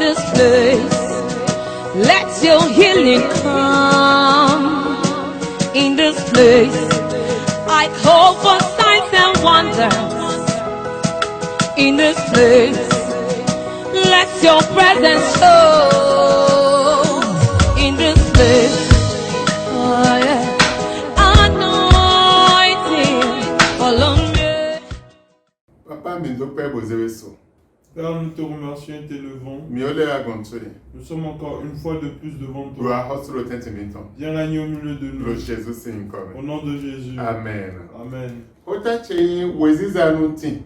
this place. Let your healing come in this place. I call for signs and wonders in this place. Let your presence show in this place. Oh, yeah. Anointing, follow me. Papa, nous père bozeweso. Père, nous te remercions et t'élevons. Miole agontswe. Nous sommes encore une fois de plus devant toi. Gloire hosro tentimento. Viens régner au milieu de nous. Lo Jésus c'est Au encore. nom de Jésus. Amen. Amen. Ota che weziza nunti.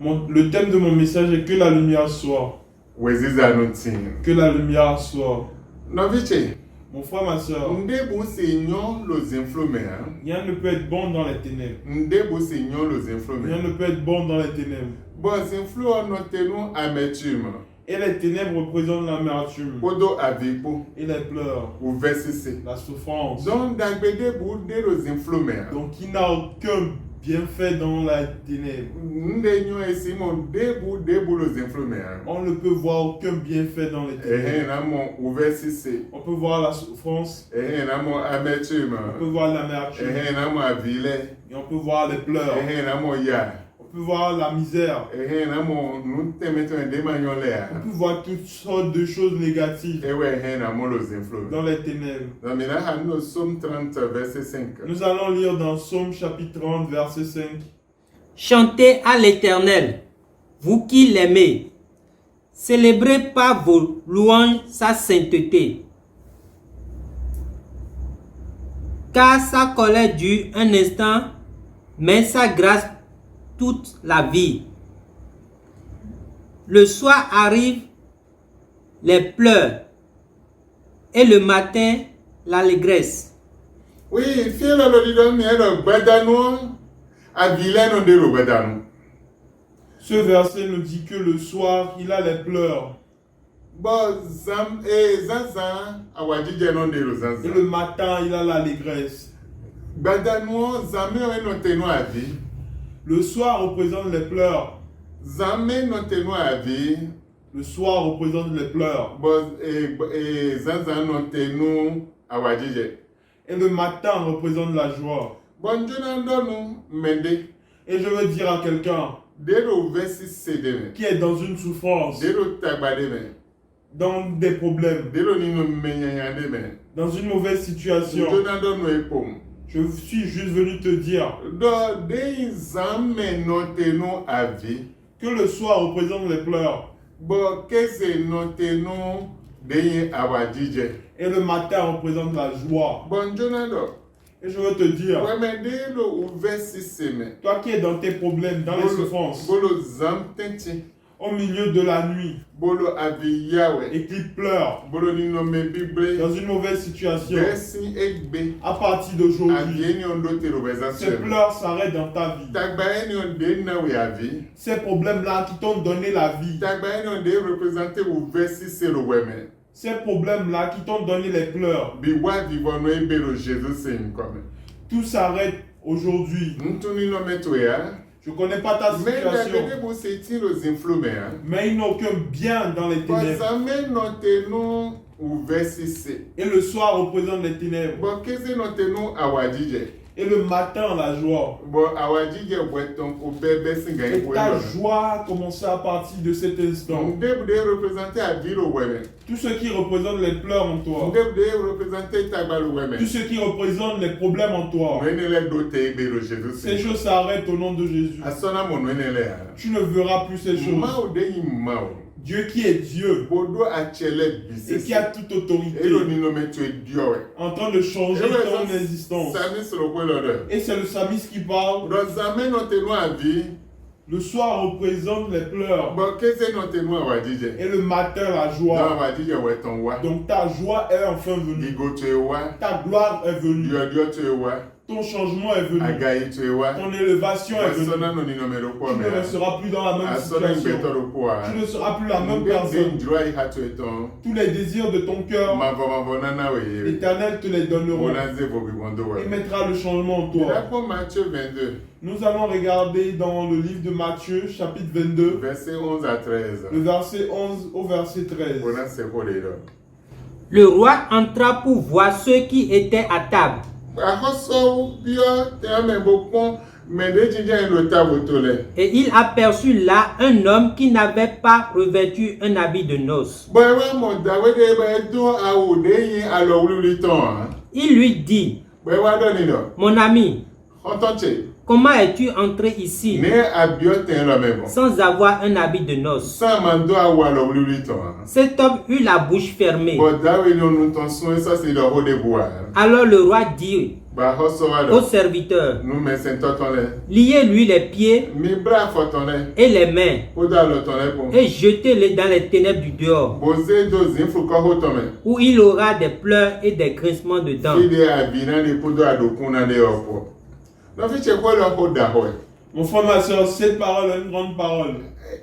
Le thème de mon message est que la lumière soit. Weziza nunti. Que la lumière soit. Noviche. Mon frère, ma soeur, Ndebu seigneur los influme. rien ne peut être bon dans les ténèbres. Ndebu seigneur los Rien influme. ne peut être bon dans les ténèbres. Bon influence notenu amertume. Et les ténèbres représentent l'amertume. Odo avipo. Et les pleurs. Ou versise. La souffrance. Donc dagbede bu de los influme. Donc il n'a aucun bienfait dans la ténèbre. Ndenyo esimo debu los influme. On ne peut voir aucun bienfait dans les ténèbres. Namo ou versise. On peut voir la souffrance. Namo amertume. On peut voir l'amertume. Namo avile. Et on peut voir les pleurs. Namo ya. On peut voir la misère. Namo nous temeto ndemanyolea. On peut voir toutes sortes de choses négatives Ewe namo los influme. dans les ténèbres. Dans mina hano Somme 30 verset 5. Nous allons lire dans Somme chapitre 30, verset 5. Chantez à l'Éternel, vous qui l'aimez. Célébrez par vos louanges sa sainteté. Car sa colère dure un instant, mais sa grâce toute la vie. Le soir arrive les pleurs et le matin l'allégresse. Oui, fiela lo dido mi ero badano avile no de lo badano. Ce verset nous dit que le soir, il a les pleurs. Bo zam zaza awajije no de lo Et zaza. le matin, il a l'allégresse. Badano zame no teno avi. Le soir représente les pleurs. Zame no teno avi. Le soir représente les pleurs. Bo zaza no teno awajije. Et le matin représente la joie. Bon jona ndonu mende. Et je veux dire à quelqu'un Dero versi sedeme. qui est dans une souffrance, Dero tagbademe. dans des problèmes, Dero nino menyanyademe. dans une mauvaise situation, Jona ndonu epom. je suis juste venu te dire Do de zame no teno avi. que le soir représente les pleurs Bo kese no teno de awajije. et le matin représente la joie. Bon jonado. Et je veux te dire, Weme de lo versi seme. toi qui es dans tes problèmes, dans les souffrances, Bolo zam tenti. au milieu de la nuit, Bolo avi yawe. et qui pleure Bolo nino me bible. dans une mauvaise situation, Versi egbe. à partir d'aujourd'hui, Avieni ondo te lo ces bezasem. pleurs s'arrêtent dans ta vie. Tagbaeni onde na we avi. Ces problèmes-là qui t'ont donné la vie, Tagbaeni onde représenter ou versi se lo weme. ces problèmes-là qui t'ont donné les pleurs, Biwa vivono ebero Jésus c'est comme. tout s'arrête aujourd'hui. Ntuni no metoya. Je ne connais pas ta Mais situation, dagbede bo se ti los influme. mais il n'y a aucun bien dans les ténèbres. Bazame no teno ou versi se. Et le soir représente les ténèbres. Bon kese no teno awajije. Et le matin, la joie. Bon awajije weton ko bebe singa Et ipo ta eno. joie a commencé à partir de cet instant. Ndebude représenter aviro weme. Tout ce qui représente les pleurs en toi, Ndebude représenter tagbalo weme. tout ce qui représente les problèmes en toi, Wenele dote ebero Jésus ces c'est. choses s'arrêtent au nom de Jésus. Asona mon wenele. Tu ne verras plus ces choses. Mao de imao. Dieu qui est Dieu Bodo achele et bise. qui a toute autorité Elo nino metu ediowe. en train de changer ton existence. Sami solo kwelode. Et c'est le psalmiste qui parle. Rozame no teno avi. Le soir représente les pleurs Bon kese no teno awajije. et le matin la Na joie. awajije weton wa. Donc ta joie est enfin venue. Digo tu wa. Ta gloire est venue. Dio tu wa. ton changement est venu. agayi tu ewa Ton élévation est venue. wasona no nino mero Tu kwa ne me seras plus dans la même asona situation. ngbeto ro kwa Tu ne seras plus la même Mbe personne. njua ihatu eton Tous les désirs de ton cœur, mavo nana we l'Éternel te les donnera. Bonanze vobi bondo Il we mettra le changement en Il toi. pour Matthieu 22 Nous allons regarder dans le livre de Matthieu, chapitre 22, verset 11 à 13 le verset 11 au verset 13. Bonanze ko le do Le roi entra pour voir ceux qui étaient à table. Akoso bio te ame bokon me de jinja ndo tabo tole Et il aperçut là un homme qui n'avait pas revêtu un habit de noces. Boy we mo dawe de be do awu de yin alo wuli ton Il lui dit, Boy wa do ni do mon ami, Ontonche comment es-tu entré ici ne abio ten lo me bon sans avoir un habit de noces? Sans mando awu alo wuli ton Cet homme eut la bouche fermée. Bo dawe ni onu ton so ça c'est le haut de bois Alors le roi dit Ba hoso wa au do serviteur, nous me sento ton le liez-lui les pieds Mi bra fo ton le et les mains Ko da lo ton le bon et jetez-les dans les ténèbres du dehors, Boze do zin fu ko ho ton me où il aura des pleurs et des grincements de dents. Fide abina de ko do adokuna de opo No fi che ko lo ho da ho Mon frère, ma soeur, cette parole est une grande parole.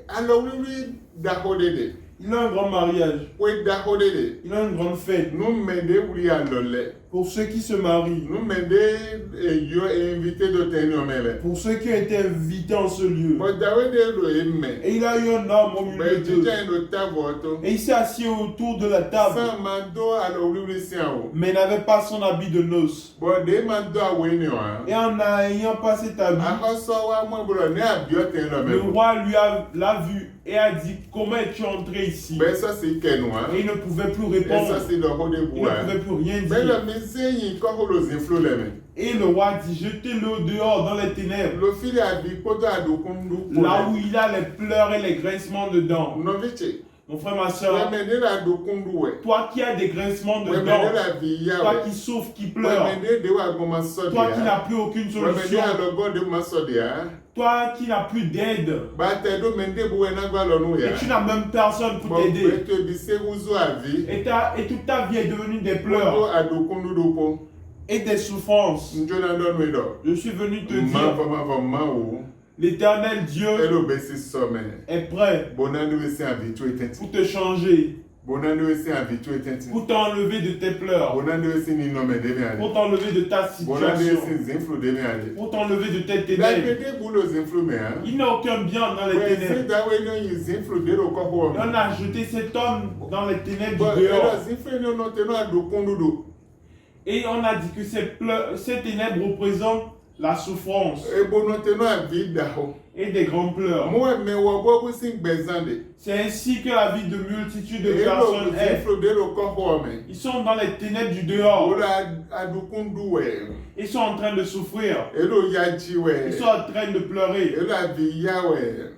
alo wuli da ho de Il a un grand mariage. We da ho de Il a une grande fête. nous me de wuli alo le Pour ceux qui se marient, nous me de yo invité de tenir mele pour ceux qui ont été invités en ce lieu. Bo dawe de lo emme Et il a eu un homme au milieu Be d'eux. jinja ndo tabo to Et il s'est assis autour de la table, Sans mando alo wuli siawo mais n'avait pas son habit de noces. Bo de mando aweni wa Et en n'ayant pas cet habit, Akoso wa mo bro ne abio ten lo le me roi l'a vu et a dit, comment es-tu entré ici? Ben ça c'est kenwa Et il ne pouvait plus Et ça répondre. c'est le haut de Il bois ne pouvait plus rien Ben dire. le meseyi ko ho lo zin flo le me Et le roi dit, jetez-le dehors dans les ténèbres, Lo fili abi poto adokundu là où il a les pleurs et les grincements de dents. No viche Mon frère, ma We soeur, me de la dokundu we toi qui as des grincements de We me dents, de la viya toi we qui souffres, qui We pleures, me de wa goma so toi qui dia n'as plus aucune We me de solution, alogo de ma so dia toi qui n'as plus d'aide, Ba te do me de bu na gba lo nu ya et tu n'as même personne pour Bo t'aider, te bi se uzo avi et toute ta vie est devenue des Poto pleurs adokundu do po et des souffrances. Njona don we do Je suis venu te Ma dire, va ma o l'Éternel Dieu Elo besi some est prêt Bonandu we se abitu etenti pour te changer, Bonandu we se abitu etenti pour t'enlever de tes pleurs, Bonandu we se ni no me debe ale pour t'enlever de ta Bonandu we situation, se zinflu debe ale pour t'enlever de tes La ténèbres. pete bulo zinflu me ha Il n'y a aucun bien dans les We se ténèbres. da we no yi zinflu de lo ko ho On a jeté cet homme dans les ténèbres Bon, du dehors. elo zinflu no no te no adokundu do Et on a dit que ces ténèbres représentent la souffrance Ebo no te no abi da ho et des grands pleurs. Mo me wo bo bu sin gbezande C'est ainsi que la vie de multitudes de Elo personnes est. zinflu de lo ko ho me Ils sont dans les ténèbres du dehors. Olo adokundu we Ils sont en train de souffrir. Elo yaji we Ils sont en train de pleurer. Elo abi ya we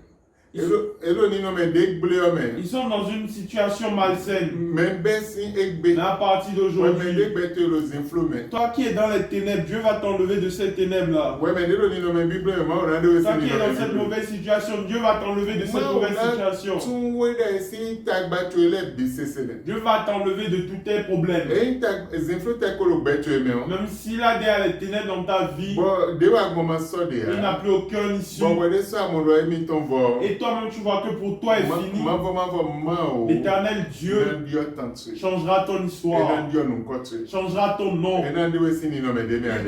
Elo ni no me de gble o me Ils sont dans une situation malsaine. Men besi egbe Mais à partir We me d'aujourd'hui, de gbete lo zinflu me toi qui es dans les ténèbres, Dieu va t'enlever de ces ténèbres-là. We me de lo ni no me bible me ma ora de we Toi se qui ni es no dans me cette Bible. mauvaise situation, Dieu va t'enlever de cette mauvaise situation. Tun we da si tagba tu ele bisesele Dieu va t'enlever de tous tes problèmes. E tag zinflu te ko lo gbetu me o Même s'il a des ténèbres dans ta vie, Bo de wa goma so de il n'a ya plus aucun issue. Bon we de so amolo emi ton vo Et toi-même, tu vois que pour toi est fini. Ma o L'éternel Dieu Nan dio tantu changera ton E histoire, nan dio nun kotu changera ton nom. E nan de we si ni no me de me ale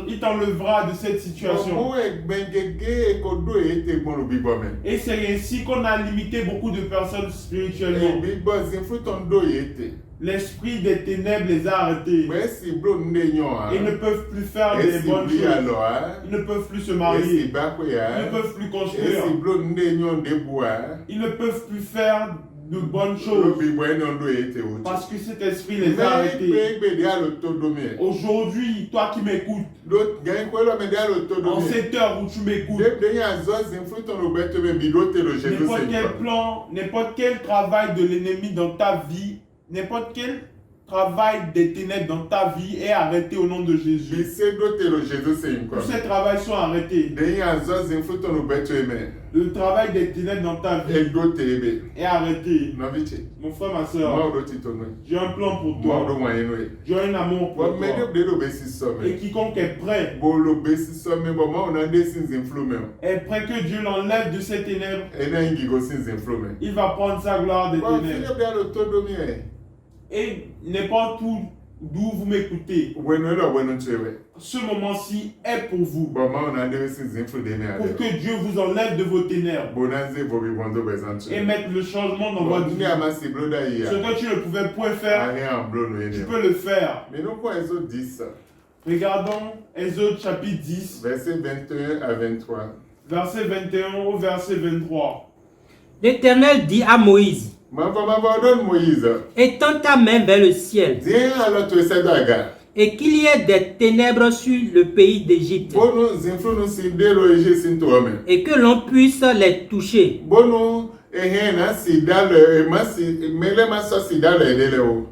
Il t'enlèvera de cette situation. Mo e gbengege e ko do e te gbon lo bibo me Et c'est ainsi qu'on a limité beaucoup de personnes E spirituellement. bibo zinflu ton do e te L'esprit des ténèbres les a arrêtés. Be si bro nde nyon ha Ils ne peuvent plus faire E des si bonnes bli choses. alo ha Ils ne peuvent plus se E si marier. bakwe Ils ha ne peuvent plus E construire. si bro nde nyon de bu ha Ils ne peuvent plus faire de bonnes Lo choses. bibo e non do e te o Parce que cet esprit les a arrêtés. Gbe de alo to do me Aujourd'hui, toi qui m'écoutes, Lo gen ko lo me de alo to do en me cette heure où tu m'écoutes, De yan zo zinflu ton lo gbetu me bi do te lo Jésus n'importe se quel plan, n'importe quel travail de l'ennemi dans ta vie, n'importe quel travail des ténèbres dans ta vie est arrêté au nom de Jésus. Bise do te lo Jesus se Tous yinko. ces travails sont arrêtés. De yan zo zinflu to no beto eme. Le travail des ténèbres dans ta vie E do te ebe. est arrêté. No biche. Mon frère, ma Mo soeur, do ti to no. j'ai un plan pour Mo toi. do wa yenu e. J'ai un amour Bo pour me toi. de do besi so Et me. quiconque est prêt, Bo lo besi so me bo mo na de sin zinflu me. est prêt que Dieu l'enlève de ces ténèbres, E na ngi go sin zinflu me. il va prendre sa gloire des Bo ténèbres. Philip ya lo to do mi e. Et n'importe où d'où vous m'écoutez, Bueno lo bueno chewe. ce moment-ci est pour vous. Bo mo na de sin zinflu de me Pour ade. que Dieu vous enlève de vos ténèbres Bonanze bo bi bondo bezanche. et mettre le changement dans Bon votre vie. ni amasi bloda Ce ya. que tu ne pouvais point faire, Ari en blo no tu ene. peux le faire. Mais non quoi ezo 10 Regardons Exode chapitre 10, verset 21 à 23. verset 21 au verset 23. L'Éternel dit à Moïse, Ma donne Moïse. étends ta main vers le ciel, Viens alors tu essaies d'aga. et qu'il y ait des ténèbres sur le pays d'Égypte, Bono zinflu no si de lo eje sin to me. et que l'on puisse les toucher. Bono ehena si dal e ma si mele ma so si dal e dele o.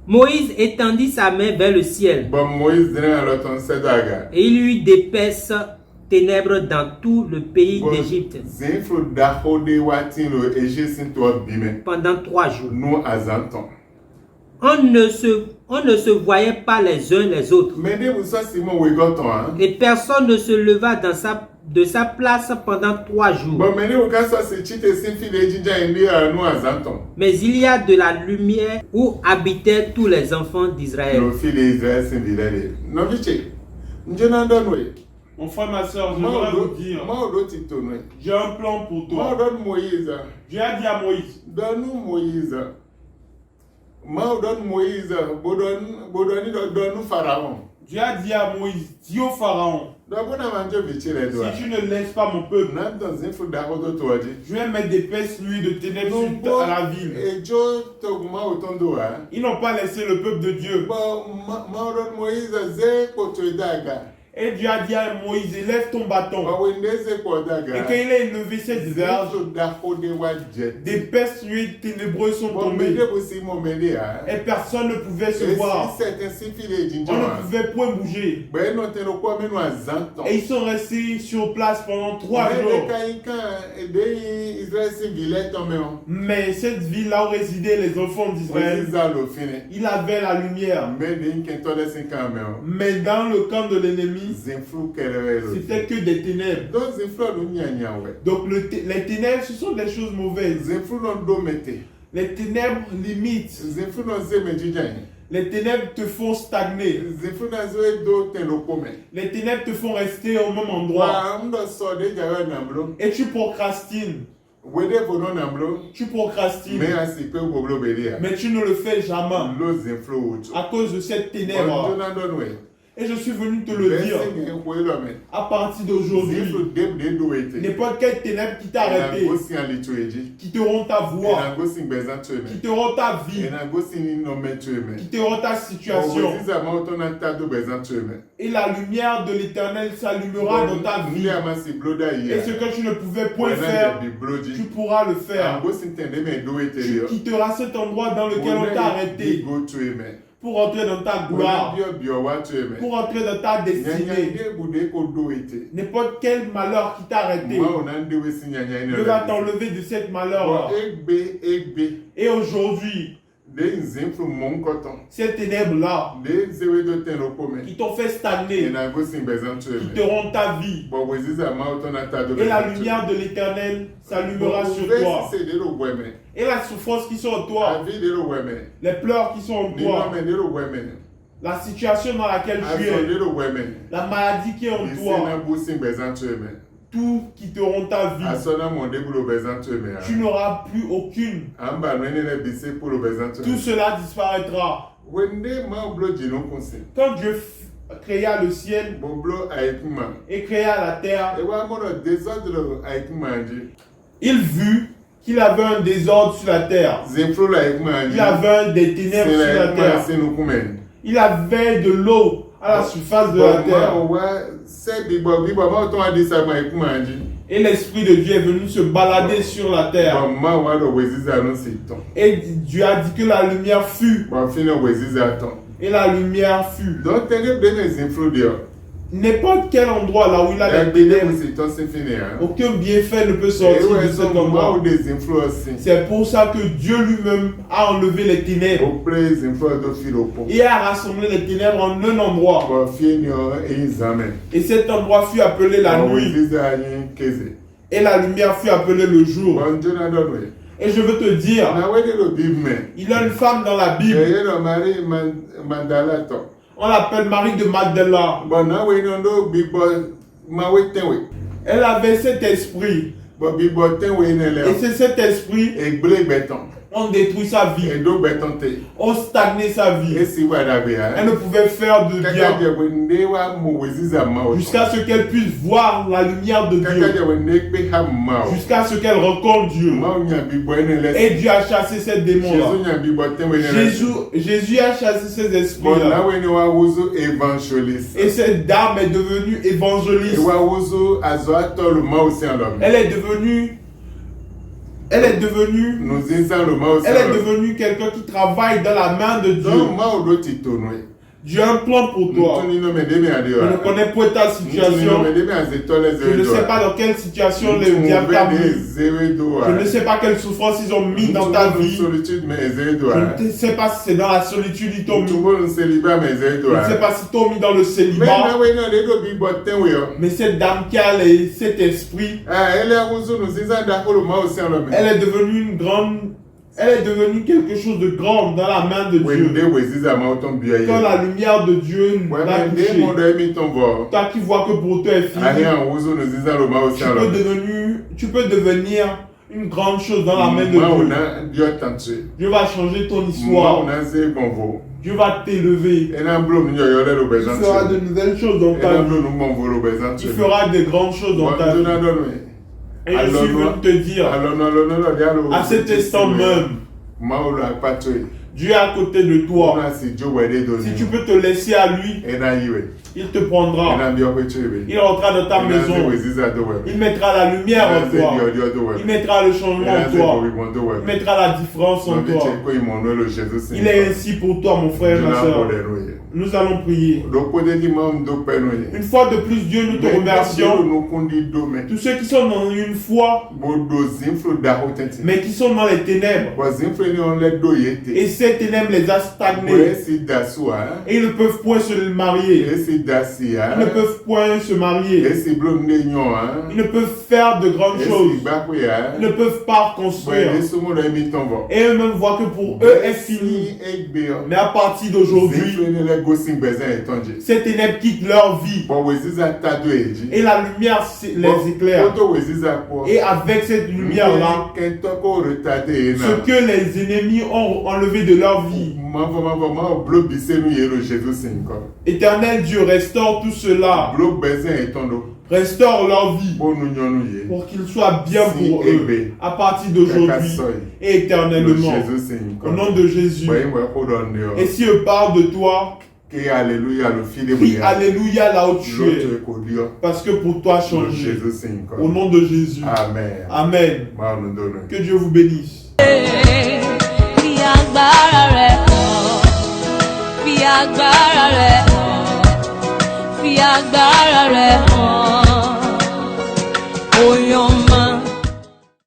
Moïse étendit sa main vers le ciel, Bon Moïse viens alors ton essaies d'aga. et il y eut d'épaisses ténèbres dans tout le pays d'Égypte Zinflu da hode watin lo eje sin to bime. pendant 3 jours. No azanton. On ne se voyait pas les uns les autres, Mais de vous ça Simon we goton hein. et personne ne se leva de sa place pendant 3 jours. Bon mais de vous ka so si chite sin fi de jinja indi no azanton. Mais il y a de la lumière où habitaient tous les enfants d'Israël. Lo fi de Israël sin vilele. No biche. Njena donwe. Mon frère, ma soeur, j'aimerais vous dire, Ma do ti to no. j'ai un plan pour Ma toi. donne Moïse. Dieu a dit à Moïse, Donne-nous Moïse. Ma donne Moïse. Bodoni donne Pharaon. Dieu a dit à Moïse, dis au Pharaon, Donc on a mangé vite les doigts. si tu ne laisses pas mon peuple, Nan dans un fou d'arrodo toi dit. je vais mettre d'épaisses nuits de ténèbres Non à la ville. Et Joe toguma otondo hein. Ils n'ont pas laissé le peuple de Dieu. Bon ma donne Moïse ze kotoidaga. Et Dieu a dit à Moïse, élève ton bâton. Ba wende ze Et kodaga. quand il a élevé cette verge, d'arrodo wadjet. d'épaisses nuits ténébreuses sont Bon tombées. mede aussi mon mede hein. Et personne ne pouvait se Et voir. si c'est ainsi filé On jinja. ne pouvait point bouger. Ben non te no kwa menu azanton. Et ils sont restés sur place pendant 3 jours. Mais cette ville-là où résidaient les enfants d'Israël, il avait la lumière. Mais dans le camp de l'ennemi, c'était que des ténèbres. Donc les ténèbres, ce sont des choses mauvaises. Les ténèbres limitent. Les ténèbres te font stagner. Les ténèbres te font rester au même endroit. Et tu procrastines. Tu procrastines. Mais tu ne le fais jamais. À cause de cette ténèbre. Et je suis venu te le dire. À partir d'aujourd'hui, n'importe quelle ténèbre qui t'a arrêté, qui te rend ta voix, qui te rend ta vie, qui te rend ta situation, et la lumière de l'Éternel s'allumera dans ta vie. Et ce que tu ne pouvais point faire, tu pourras le faire. Tu quitteras cet endroit dans lequel on t'a arrêté pour entrer dans ta gloire, pour entrer dans ta destinée. N'importe quel malheur qui t'a arrêté ne va t'enlever de cette malheur. Et aujourd'hui, ces ténèbres-là qui t'ont fait stagner, qui te rendent ta vie, et la lumière de l'Éternel s'allumera sur toi. Et la souffrance qui sont en toi, les pleurs qui sont en toi, la situation dans laquelle tu es, la maladie qui est en toi, tout qui te rend ta vie, tu n'auras plus aucune. Tout cela disparaîtra. Quand Dieu créa le ciel et créa la terre, il vut qu'il avait un désordre sur la terre. Il avait des ténèbres sur la terre. Il avait de l'eau à la surface de la terre. Et l'Esprit de Dieu est venu se balader sur la terre. Et Dieu a dit que la lumière fut. Et la lumière fut. N'importe quel endroit là où il a des ténèbres, aucun bienfait ne peut sortir de cet endroit. C'est pour ça que Dieu lui-même a enlevé les ténèbres et a rassemblé les ténèbres en un endroit. Et cet endroit fut appelé la nuit. Et la lumière fut appelée le jour. Et je veux te dire, il y a une femme dans la Bible. On l'appelle Marie de Magdala. Elle avait cet esprit. Et c'est cet esprit. On détruit sa vie. On stagnait sa vie. Elle ne pouvait faire de bien. Jusqu'à ce qu'elle puisse voir la lumière de Dieu. Jusqu'à ce qu'elle rencontre Dieu. Et Dieu a chassé ces démons-là. Jésus a chassé ces esprits-là. Et cette dame est devenue évangéliste. Elle est devenue quelqu'un qui travaille dans la main de Dieu. Dieu a un plan pour toi. Je ne connais pas ta situation. Je ne sais pas dans quelle situation les diables t'ont mis. Je ne sais pas quelle souffrance ils ont mis dans ta vie. Je ne sais pas si c'est dans la solitude ils t'ont mis. Je ne sais pas si t'ont mis dans le célibat. Mais cette dame qui a cet esprit, elle est devenue une grande. Elle est devenue quelque chose de grand dans la main de Dieu. Quand la lumière de Dieu l'a touché, toi qui vois que pour toi est fini, tu peux devenir une grande chose dans la main de Dieu. Dieu va changer ton histoire. Dieu va t'élever. Tu feras de nouvelles choses dans ta vie. Tu feras de grandes choses dans ta vie. Et je suis venu te dire, à cet instant même, Dieu est à côté de toi. Si tu peux te laisser à lui, il te prendra. Il rentrera dans ta maison. Il mettra la lumière en toi. Il mettra le changement en toi. Il mettra la différence en toi. Il est ainsi pour toi, mon frère et ma soeur. Nous allons prier. Une fois de plus, Dieu, nous te remercions. Tous ceux qui sont dans une foi, mais qui sont dans les ténèbres. Et ces ténèbres les a stagnés. Et ils ne peuvent point se marier. Ils ne peuvent point se marier. Ils ne peuvent faire de grandes choses. Ils ne peuvent pas construire. Et eux-mêmes voient que pour eux est fini. Mais à partir d'aujourd'hui, ces ténèbres quittent leur vie. Et la lumière les éclaire. Et avec cette lumière-là, ce que les ennemis ont enlevé de leur vie, Éternel Dieu, restaure tout cela. Restaure leur vie pour qu'ils soient bien pour eux à partir d'aujourd'hui et éternellement. Au nom de Jésus. Et si eux parlent de toi, crie Alléluia là où tu es. Parce que pour toi changer. Au nom de Jésus. Amen. Amen. Que Dieu vous bénisse. Fi agbára rẹ̀ hàn.